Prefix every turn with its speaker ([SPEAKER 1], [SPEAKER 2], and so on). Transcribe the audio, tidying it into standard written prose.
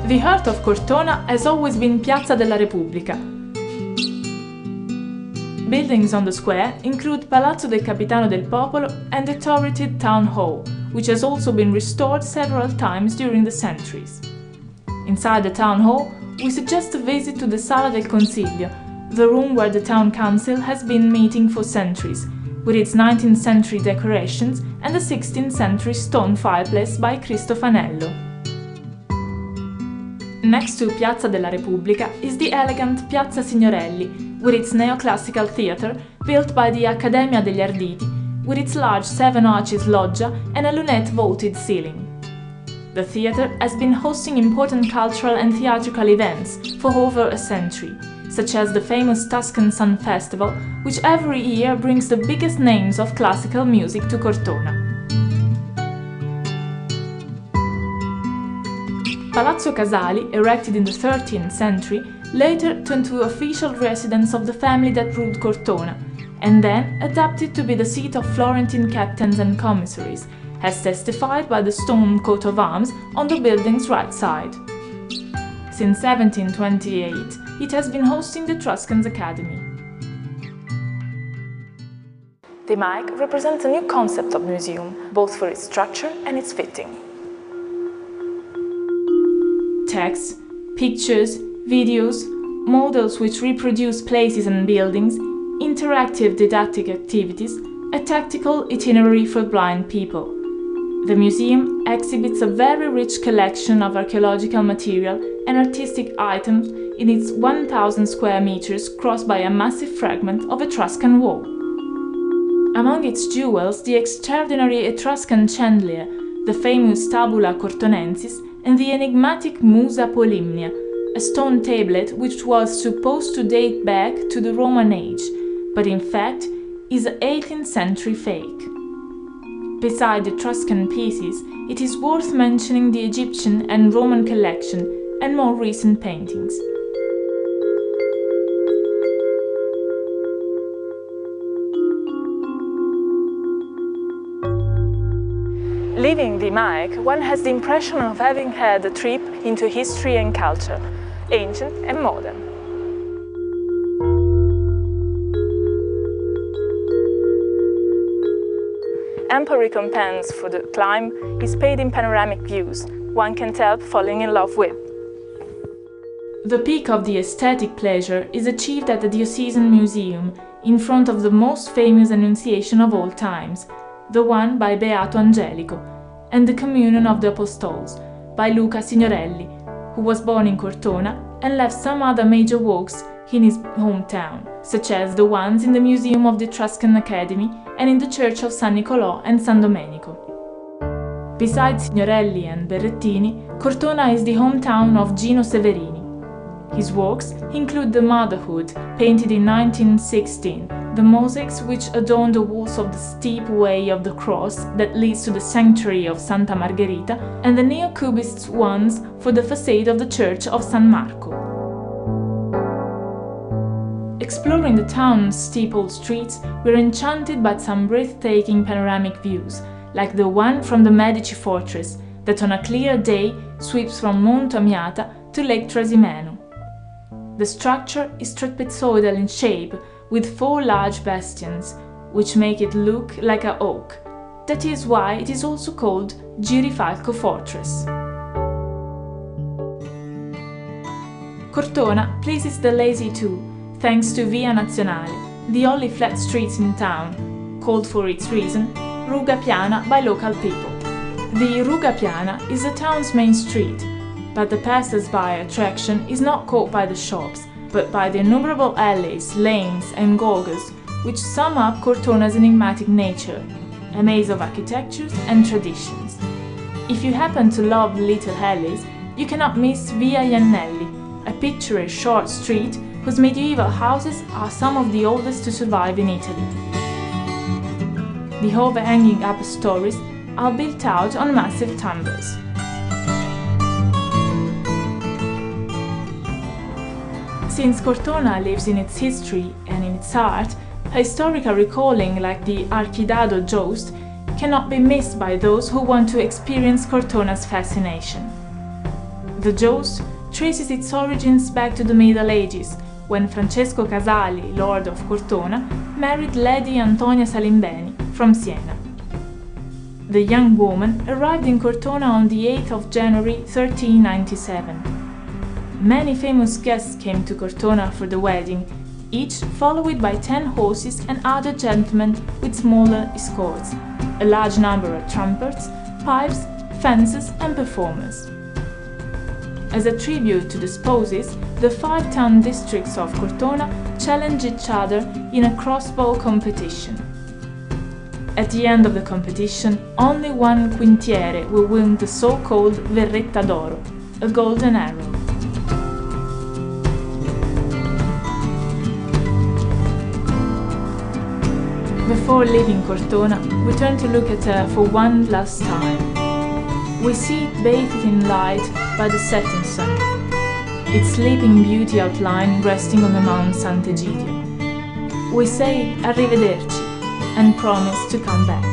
[SPEAKER 1] The heart of Cortona has always been Piazza della Repubblica. Buildings on the square include Palazzo del Capitano del Popolo and the turreted Town Hall, which has also been restored several times during the centuries. Inside the Town Hall, we suggest a visit to the Sala del Consiglio, the room where the Town Council has been meeting for centuries, with its 19th century decorations and the 16th century stone fireplace by Cristofanello. Next to Piazza della Repubblica is the elegant Piazza Signorelli, with its neoclassical theatre built by the Accademia degli Arditi, with its large 7 arches loggia and a lunette vaulted ceiling. The theatre has been hosting important cultural and theatrical events for over a century, such as the famous Tuscan Sun Festival, which every year brings the biggest names of classical music to Cortona. Palazzo Casali, erected in the 13th century, later turned to official residence of the family that ruled Cortona, and then adapted to be the seat of Florentine captains and commissaries, as testified by the stone coat of arms on the building's right side. Since 1728, it has been hosting the Etruscans Academy. The mic represents a new concept of museum, both for its structure and its fitting. Text, pictures, videos, models which reproduce places and buildings, interactive didactic activities, a tactical itinerary for blind people. The museum exhibits a very rich collection of archaeological material and artistic items in its 1,000 square meters crossed by a massive fragment of Etruscan wall. Among its jewels, the extraordinary Etruscan chandelier, the famous Tabula Cortonensis, and the enigmatic Musa Polymnia, a stone tablet which was supposed to date back to the Roman age, but in fact is an 18th century fake. Beside the Etruscan pieces, it is worth mentioning the Egyptian and Roman collection and more recent paintings. Leaving the mic, one has the impression of having had a trip into history and culture, ancient and modern. Ample recompense for the climb is paid in panoramic views one can't help falling in love with. The peak of the aesthetic pleasure is achieved at the Diocesan Museum, in front of the most famous Annunciation of all times, the one by Beato Angelico, and the Communion of the Apostles, by Luca Signorelli, who was born in Cortona and left some other major works in his hometown, such as the ones in the Museum of the Etruscan Academy and in the Church of San Nicolò and San Domenico. Besides Signorelli and Berrettini, Cortona is the hometown of Gino Severini. His works include the Motherhood, painted in 1916, the mosaics which adorn the walls of the steep way of the cross that leads to the sanctuary of Santa Margherita, and the neo-cubist ones for the facade of the Church of San Marco. Exploring the town's steepled streets, we're enchanted by some breathtaking panoramic views, like the one from the Medici fortress, that on a clear day sweeps from Monte Amiata to Lake Trasimeno. The structure is trapezoidal in shape, with 4 large bastions, which make it look like an oak. That is why it is also called Girifalco Fortress. Cortona pleases the lazy too, thanks to Via Nazionale, the only flat street in town, called for its reason Ruga Piana by local people. The Ruga Piana is the town's main street, but the passers-by attraction is not caught by the shops, but by the innumerable alleys, lanes and gorges which sum up Cortona's enigmatic nature, a maze of architectures and traditions. If you happen to love little alleys, you cannot miss Via Iannelli, a picturesque short street whose medieval houses are some of the oldest to survive in Italy. The overhanging upper stories are built out on massive timbers. Since Cortona lives in its history and in its art, a historical recalling like the Archidado Joust cannot be missed by those who want to experience Cortona's fascination. The joust traces its origins back to the Middle Ages, when Francesco Casali, Lord of Cortona, married Lady Antonia Salimbeni from Siena. The young woman arrived in Cortona on the 8th of January 1397. Many famous guests came to Cortona for the wedding, each followed by 10 horses and other gentlemen with smaller escorts, a large number of trumpets, pipes, fences and performers. As a tribute to the spouses, the 5 town districts of Cortona challenged each other in a crossbow competition. At the end of the competition, only one quintiere will win the so-called Verretta d'Oro, a golden arrow. Before leaving Cortona, we turn to look at her for one last time. We see it bathed in light by the setting sun, its sleeping beauty outline resting on the Mount Sant'Egidio. We say arrivederci and promise to come back.